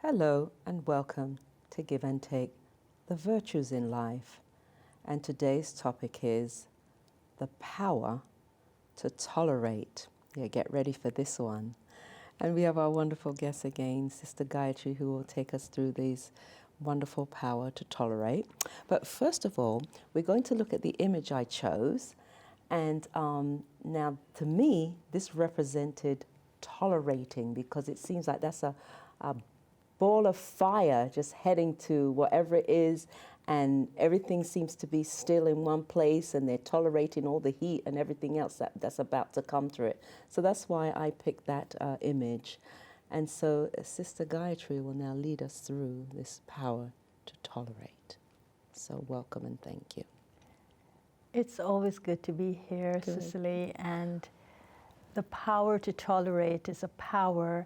Hello and welcome to Give and Take, the virtues in life. And today's topic is the power to tolerate. Yeah, get ready for this one. And we have our wonderful guest again, Sister Gayatri, who will take us through these wonderful power to tolerate. But first of all, we're going to look at the image I chose. And now, to me, this represented tolerating, because it seems like that's a ball of fire just heading to whatever it is, and everything seems to be still in one place, and they're tolerating all the heat and everything else that's about to come through it. So that's why I picked that image. And so Sister Gayatri will now lead us through this power to tolerate. So welcome and thank you. It's always good to be here, Good. Cicely, and the power to tolerate is a power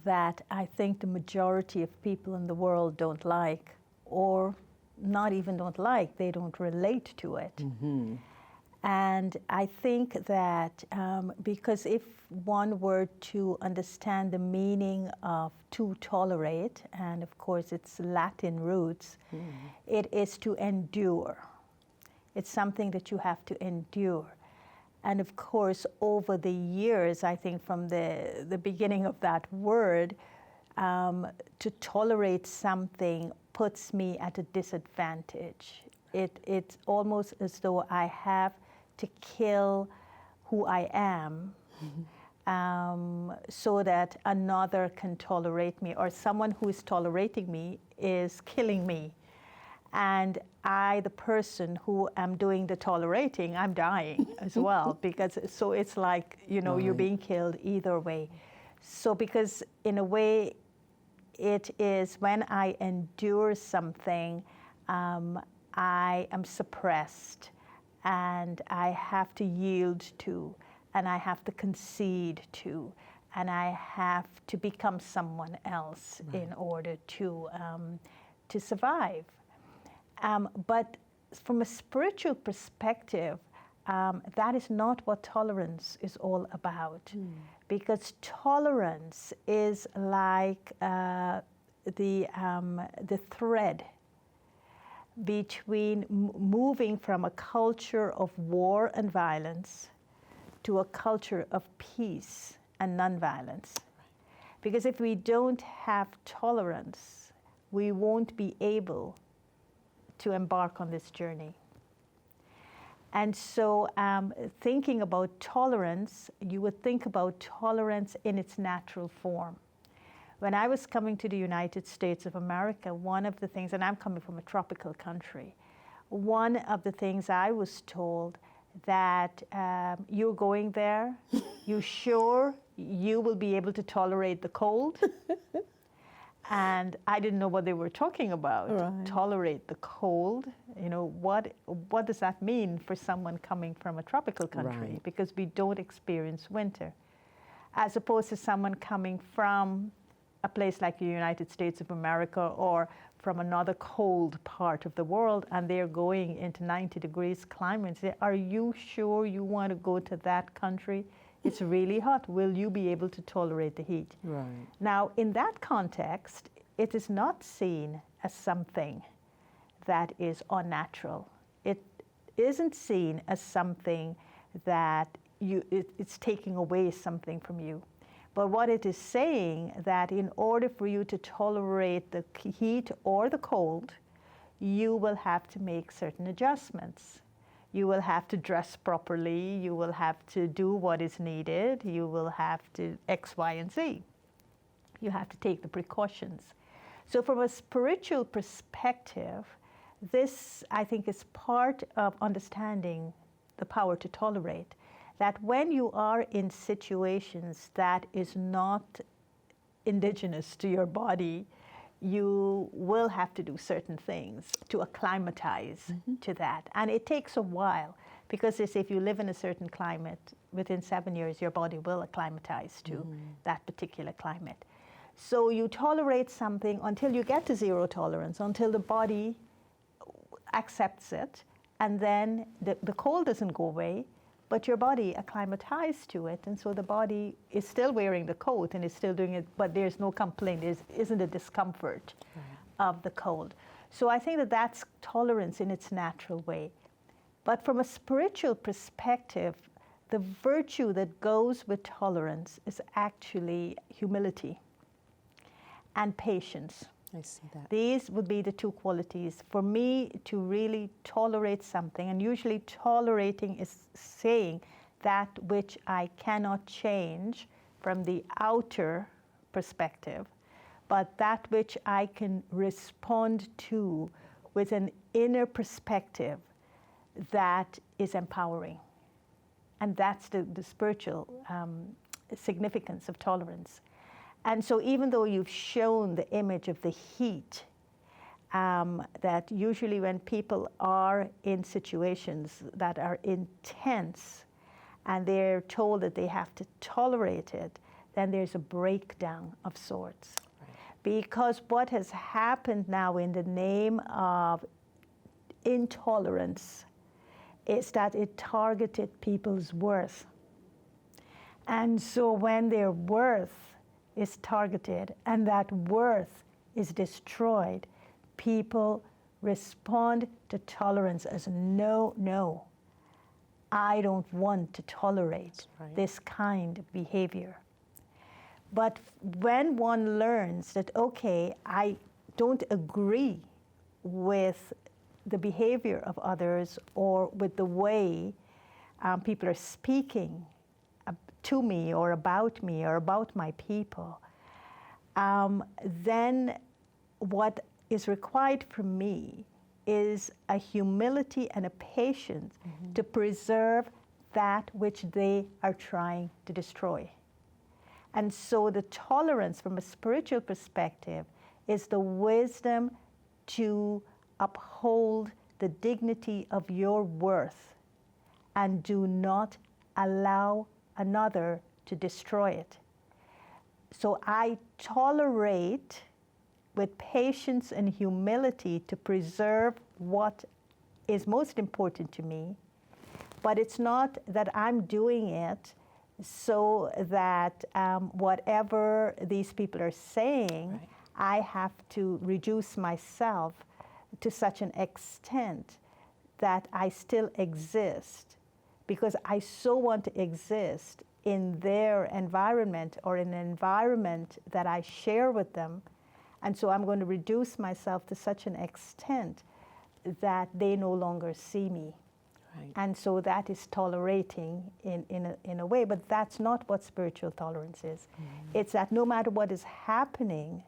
that I think the majority of people in the world don't like, or not even don't like, they don't relate to it. Mm-hmm. And I think that because if one were to understand the meaning of to tolerate, and of course it's Latin roots, it is to endure. It's something that you have to endure. And of course, over the years, I think from the beginning of that word, to tolerate something puts me at a disadvantage. It's almost as though I have to kill who I am so that another can tolerate me, or someone who is tolerating me is killing me. And I, the person who am doing the tolerating, I'm dying as well, because so it's like, you know, you're being killed either way. So because in a way, it is when I endure something, I am suppressed, and I have to yield to, and I have to concede to, and I have to become someone else in order to survive. But from a spiritual perspective, that is not what tolerance is all about. Because tolerance is like the thread between moving from a culture of war and violence to a culture of peace and nonviolence. Because if we don't have tolerance, we won't be able to embark on this journey. And so thinking about tolerance, you would think about tolerance in its natural form. When I was coming to the United States of America, one of the things, and I'm coming from a tropical country, one of the things I was told that you're going there, you sure you will be able to tolerate the cold? And I didn't know what they were talking about. Right. Tolerate the cold. You know, what does that mean for someone coming from a tropical country? Right. Because we don't experience winter. As opposed to someone coming from a place like the United States of America or from another cold part of the world, and they're going into 90 degrees climate. Say, are you sure you want to go to that country? It's really hot. Will you be able to tolerate the heat? Right. Now, in that context, it is not seen as something that is unnatural. It isn't seen as something that it's taking away something from you. But what it is saying that in order for you to tolerate the heat or the cold, you will have to make certain adjustments. You will have to dress properly, you will have to do what is needed, you will have to X, Y, and Z. You have to take the precautions. So from a spiritual perspective, this, I think, is part of understanding the power to tolerate. That when you are in situations that is not indigenous to your body, you will have to do certain things to acclimatize to that. And it takes a while, because if you live in a certain climate, within 7 years, your body will acclimatize to that particular climate. So you tolerate something until you get to zero tolerance, until the body accepts it, and then the cold doesn't go away, but your body acclimatized to it, and so the body is still wearing the coat and is still doing it, but there's no complaint, there isn't a discomfort of the cold. So I think that that's tolerance in its natural way. But from a spiritual perspective, the virtue that goes with tolerance is actually humility and patience. I see that. These would be the two qualities for me to really tolerate something. And usually tolerating is saying that which I cannot change from the outer perspective, but that which I can respond to with an inner perspective that is empowering. And that's the spiritual significance of tolerance. And so even though you've shown the image of the heat, that usually when people are in situations that are intense and they're told that they have to tolerate it, then there's a breakdown of sorts. Right. Because what has happened now in the name of intolerance is that it targeted people's worth. And so when their worth is targeted and that worth is destroyed, people respond to tolerance as no, I don't want to tolerate this kind of behavior. But when one learns that, okay, I don't agree with the behavior of others or with the way people are speaking to me or about my people, then what is required from me is a humility and a patience to preserve that which they are trying to destroy. And so the tolerance from a spiritual perspective is the wisdom to uphold the dignity of your worth and do not allow another to destroy it. So I tolerate with patience and humility to preserve what is most important to me, but it's not that I'm doing it so that whatever these people are saying, I have to reduce myself to such an extent that I still exist, because I so want to exist in their environment or in an environment that I share with them. And so I'm going to reduce myself to such an extent that they no longer see me. Right. And so that is tolerating in a way, but that's not what spiritual tolerance is. It's that no matter what is happening,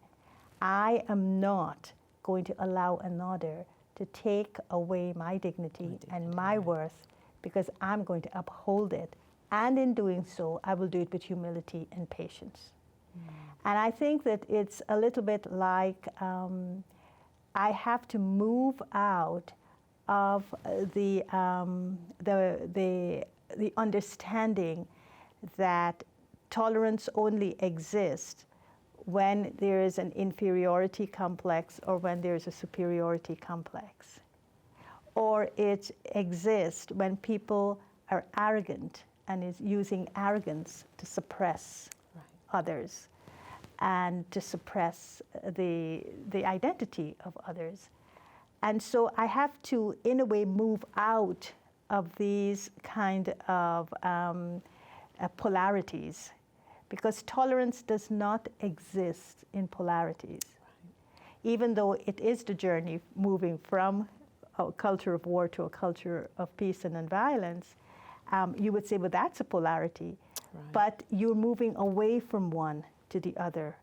I am not going to allow another to take away my dignity and my worth, because I'm going to uphold it. And in doing so, I will do it with humility and patience. And I think that it's a little bit like I have to move out of the understanding that tolerance only exists when there is an inferiority complex or when there is a superiority complex. Or it exists when people are arrogant and is using arrogance to suppress others and to suppress the identity of others. And so I have to, in a way, move out of these kind of polarities, because tolerance does not exist in polarities. Even though it is the journey moving from a culture of war to a culture of peace and nonviolence, you would say, well, that's a polarity. But you're moving away from one to the other.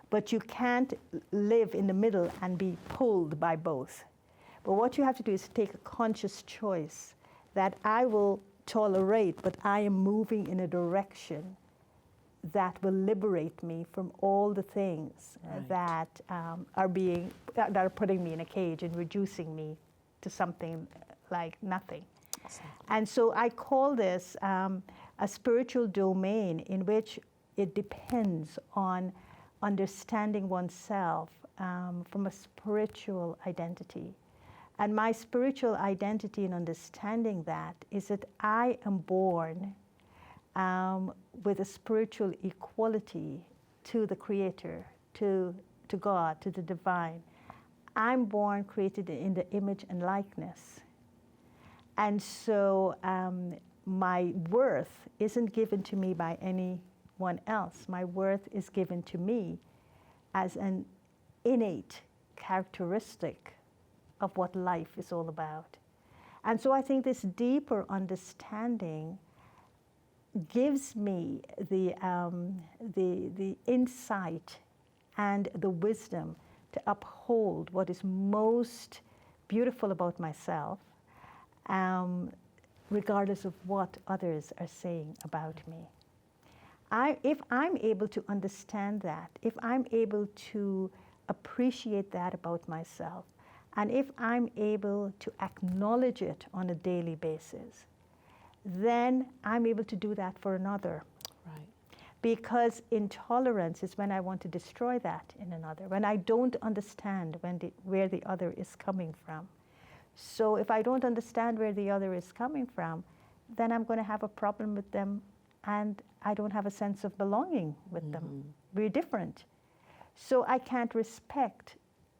But you can't live in the middle and be pulled by both. But what you have to do is take a conscious choice that I will tolerate, but I am moving in a direction that will liberate me from all the things that are putting me in a cage and reducing me to something like nothing. Exactly. And so I call this a spiritual domain in which it depends on understanding oneself from a spiritual identity. And my spiritual identity in understanding that is that I am born with a spiritual equality to the Creator, to God, to the divine. I'm born created in the image and likeness. And so my worth isn't given to me by anyone else. My worth is given to me as an innate characteristic of what life is all about. And so I think this deeper understanding gives me the insight and the wisdom to uphold what is most beautiful about myself, regardless of what others are saying about me. If I'm able to understand that, if I'm able to appreciate that about myself, and if I'm able to acknowledge it on a daily basis, then I'm able to do that for another. Right. Because intolerance is when I want to destroy that in another, when I don't understand where the other is coming from. So if I don't understand where the other is coming from, then I'm going to have a problem with them, and I don't have a sense of belonging with them. We're different. So I can't respect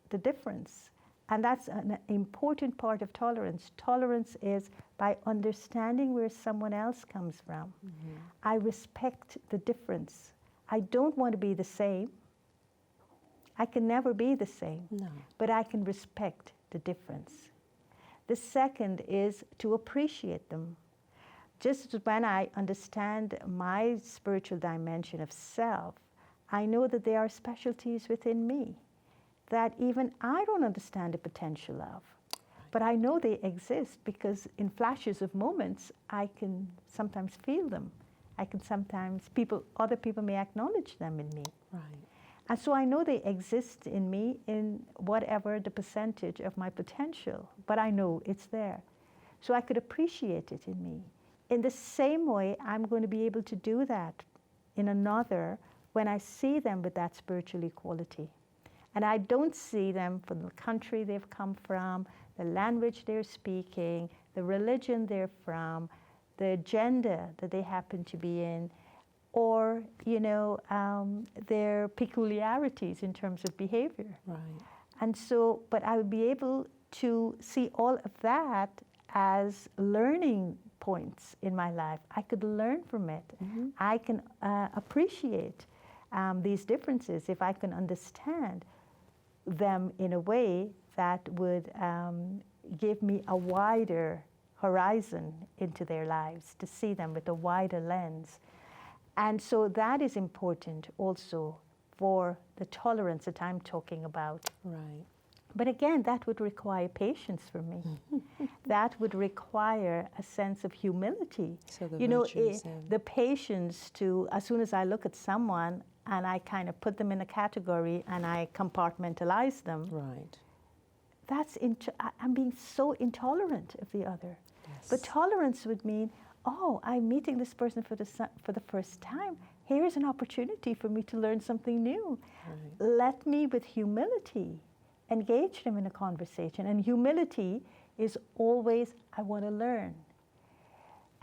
the difference. And that's an important part of tolerance. Tolerance is by understanding where someone else comes from. I respect the difference. I don't want to be the same. I can never be the same. No. But I can respect the difference. The second is to appreciate them. Just when I understand my spiritual dimension of self, I know that there are specialties within me that even I don't understand the potential of. But I know they exist because in flashes of moments, I can sometimes feel them. I can sometimes, other people may acknowledge them in me. Right. And so I know they exist in me in whatever the percentage of my potential, but I know it's there. So I could appreciate it in me. In the same way, I'm going to be able to do that in another when I see them with that spiritual equality. And I don't see them from the country they've come from, the language they're speaking, the religion they're from, the gender that they happen to be in, or their peculiarities in terms of behavior. Right. And so, but I would be able to see all of that as learning points in my life. I could learn from it. I can appreciate these differences if I can understand them in a way that would give me a wider horizon into their lives, to see them with a wider lens. And so that is important also for the tolerance that I'm talking about. Right. But again, that would require patience for me. That would require a sense of humility. So the The patience to, as soon as I look at someone and I kind of put them in a category and I compartmentalize them, right. I'm being so intolerant of the other. Yes. But tolerance would mean, oh, I'm meeting this person for the first time. Here is an opportunity for me to learn something new. Right. Let me, with humility, engage them in a conversation. And humility is always, I want to learn.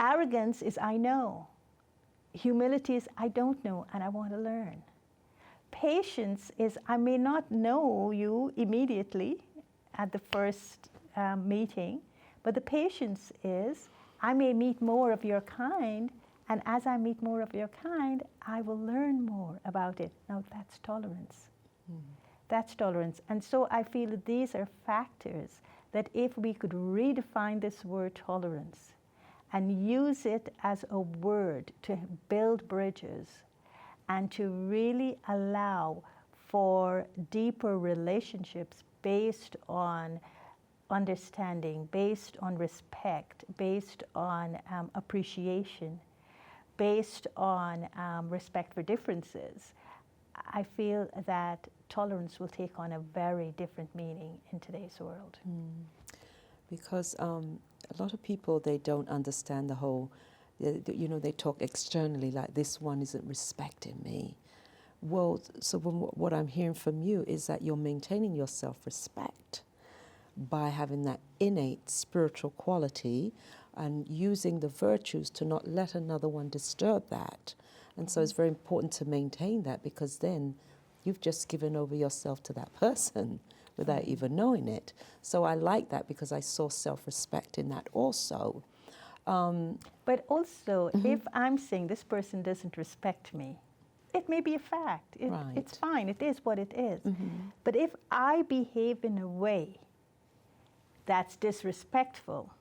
Arrogance is, I know. Humility is, I don't know, and I want to learn. Patience is, I may not know you immediately at the first meeting, but the patience is, I may meet more of your kind, and as I meet more of your kind, I will learn more about it. Now that's tolerance. That's tolerance. And so I feel that these are factors that if we could redefine this word tolerance and use it as a word to build bridges and to really allow for deeper relationships based on understanding, based on respect, based on appreciation, based on respect for differences, I feel that tolerance will take on a very different meaning in today's world. Because a lot of people, they don't understand the whole, they talk externally like this one isn't respecting me. Well, so what I'm hearing from you is that you're maintaining your self-respect, by having that innate spiritual quality and using the virtues to not let another one disturb that. And so it's very important to maintain that, because then you've just given over yourself to that person without even knowing it. So I like that, because I saw self-respect in that also. But also, if I'm saying this person doesn't respect me, it may be a fact. It's fine. It is what it is. But if I behave in a way that's disrespectful,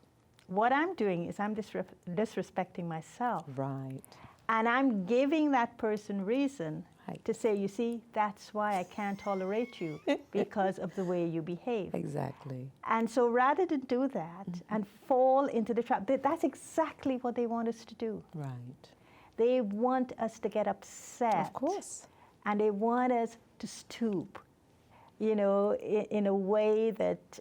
what I'm doing is I'm disrespecting myself. Right. And I'm giving that person reason to say, you see, that's why I can't tolerate you, because of the way you behave. Exactly. And so rather than do that and fall into the trap, that's exactly what they want us to do. Right. They want us to get upset. Of course. And they want us to stoop, you know, in a way that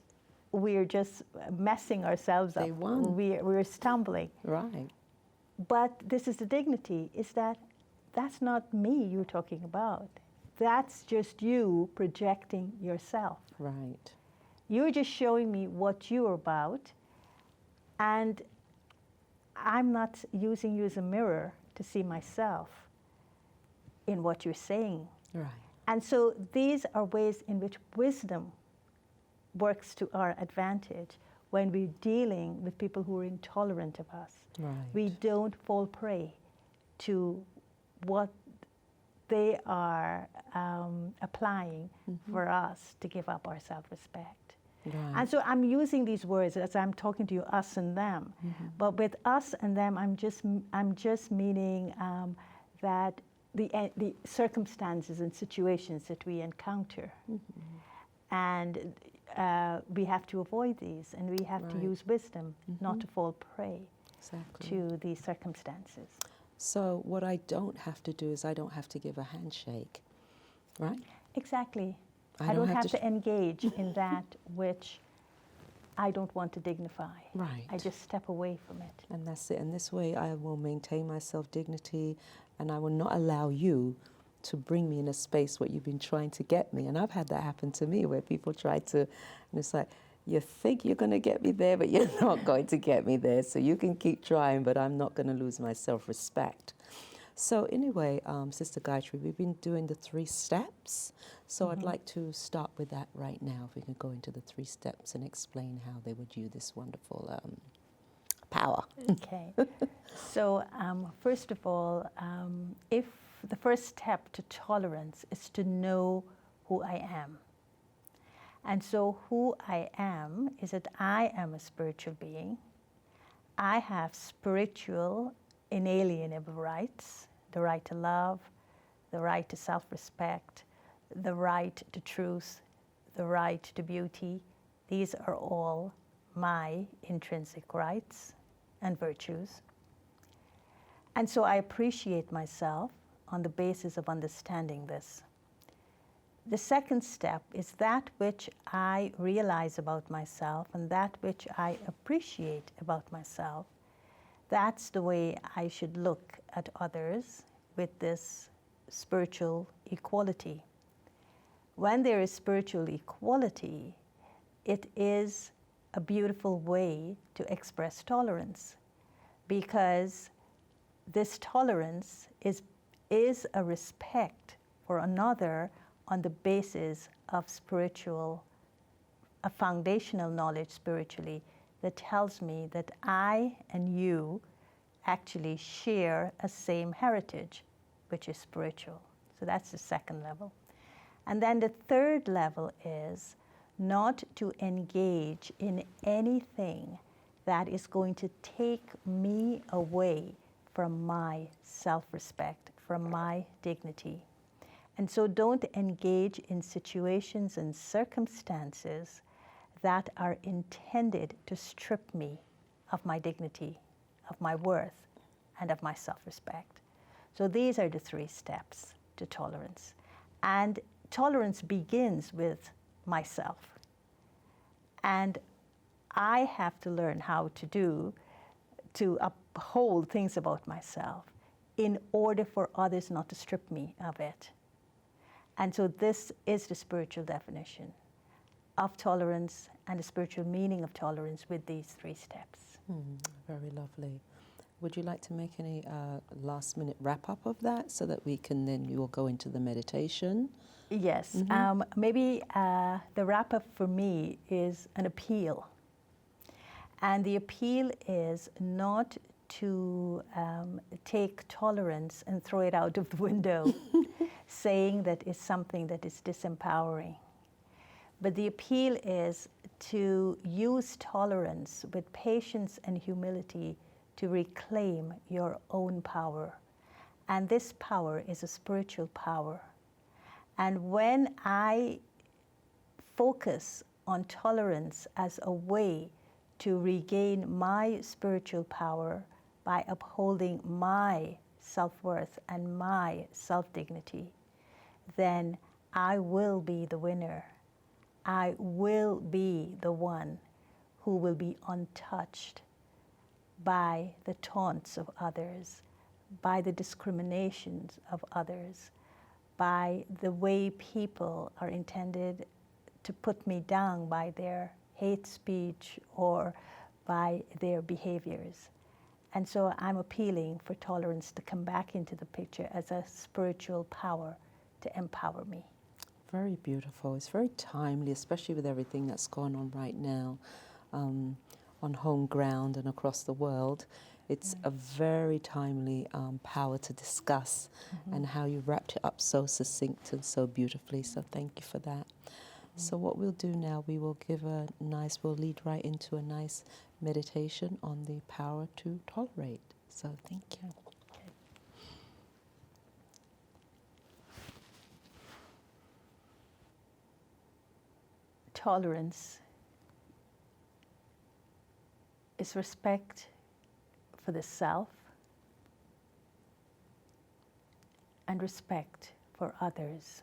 we're just messing ourselves up. They want. We're stumbling. Right. But this is the dignity, is that that's not me you're talking about. That's just you projecting yourself. Right. You're just showing me what you're about, and I'm not using you as a mirror to see myself in what you're saying. Right. And so these are ways in which wisdom works to our advantage when we're dealing with people who are intolerant of us. Right. We don't fall prey to what they are applying for us to give up our self-respect. Right. And so I'm using these words as I'm talking to you, us and them. But with us and them, I'm just meaning that the circumstances and situations that we encounter, and we have to avoid these, and we have to use wisdom not to fall prey to these circumstances. So what I don't have to do is I don't have to give a handshake, right? Exactly. I don't have to engage in that which I don't want to dignify. Right. I just step away from it. And that's it. And this way I will maintain my self-dignity, and I will not allow you to bring me in a space where you've been trying to get me. And I've had that happen to me, where people try to, and it's like, you think you're going to get me there, but you're not going to get me there. So you can keep trying, but I'm not going to lose my self-respect. So anyway, Sister Gayatri, we've been doing the 3 steps. So I'd like to start with that right now. If we can go into the 3 steps and explain how they would use this wonderful power. Okay. So first of all, if the first step to tolerance is to know who I am. And so who I am is that I am a spiritual being. I have spiritual inalienable rights: the right to love, the right to self-respect, the right to truth, the right to beauty. These are all my intrinsic rights and virtues. And so I appreciate myself on the basis of understanding this. The second step is that which I realize about myself and that which I appreciate about myself. That's the way I should look at others, with this spiritual equality. When there is spiritual equality, it is a beautiful way to express tolerance, because this tolerance is a respect for another on the basis of a foundational knowledge spiritually that tells me that I and you actually share a same heritage, which is spiritual. So that's the second level. And then the third level is not to engage in anything that is going to take me away from my self-respect, from my dignity. And so don't engage in situations and circumstances that are intended to strip me of my dignity, of my worth, and of my self-respect. So these are the 3 steps to tolerance. And tolerance begins with myself. And I have to learn how to uphold things about myself in order for others not to strip me of it. And so this is the spiritual definition of tolerance and the spiritual meaning of tolerance with these 3 steps. Very lovely. Would you like to make any last minute wrap up of that so that we can then you will go into the meditation? Yes, maybe the wrap up for me is an appeal. And the appeal is not to take tolerance and throw it out of the window, saying that it's something that is disempowering. But the appeal is to use tolerance with patience and humility to reclaim your own power. And this power is a spiritual power. And when I focus on tolerance as a way to regain my spiritual power by upholding my self-worth and my self-dignity, then I will be the winner. I will be the one who will be untouched by the taunts of others, by the discriminations of others, by the way people are intended to put me down by their hate speech or by their behaviors. And so I'm appealing for tolerance to come back into the picture as a spiritual power to empower me. Very beautiful. It's very timely, especially with everything that's going on right now on home ground and across the world. It's a very timely power to discuss, and how you wrapped it up so succinct and so beautifully. So thank you for that. So what we'll do now, we'll lead right into a nice meditation on the power to tolerate. So thank you. Tolerance is respect for the self and respect for others.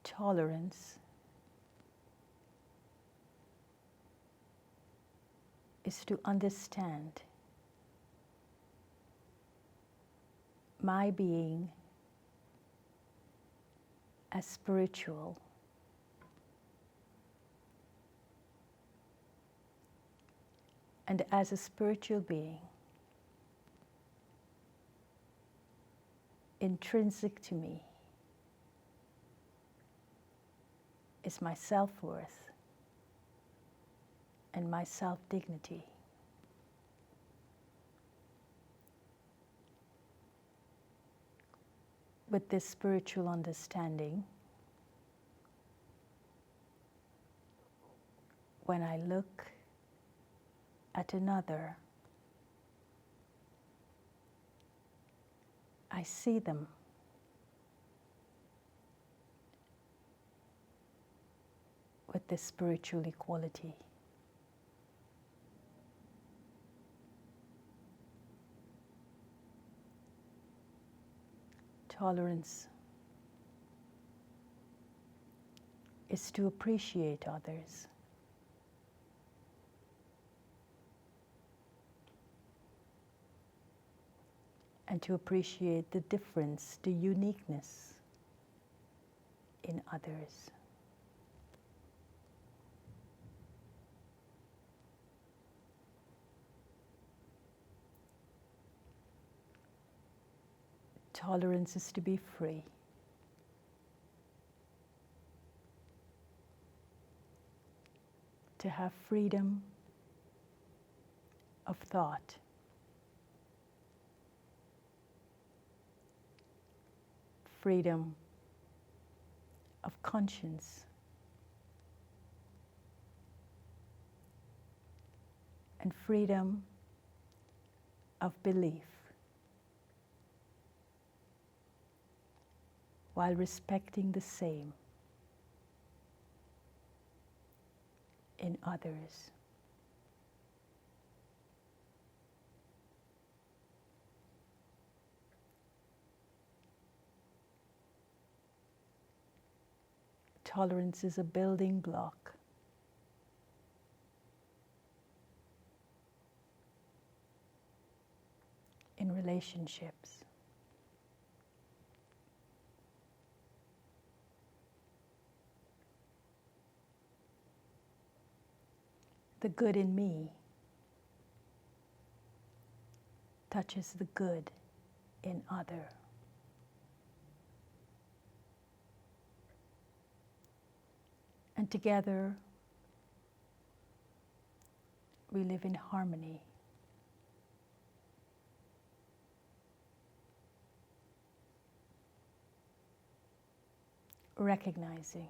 Tolerance is to understand my being as spiritual, and as a spiritual being, intrinsic to me is my self-worth and my self-dignity. With this spiritual understanding, when I look at another, I see them with this spiritual equality. Tolerance is to appreciate others, and to appreciate the difference, the uniqueness in others. Tolerance is to be free. To have freedom of thought. Freedom of conscience. And freedom of belief. While respecting the same in others. Tolerance is a building block in relationships. The good in me touches the good in other. And together we live in harmony. Recognizing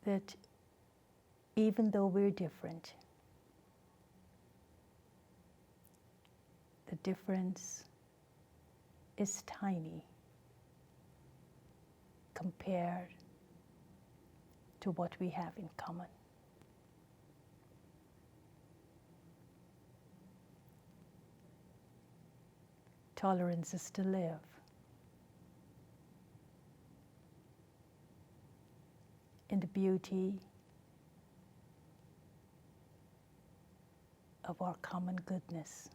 that even though we're different, the difference is tiny compared to what we have in common. Tolerance is to live. In the beauty of our common goodness.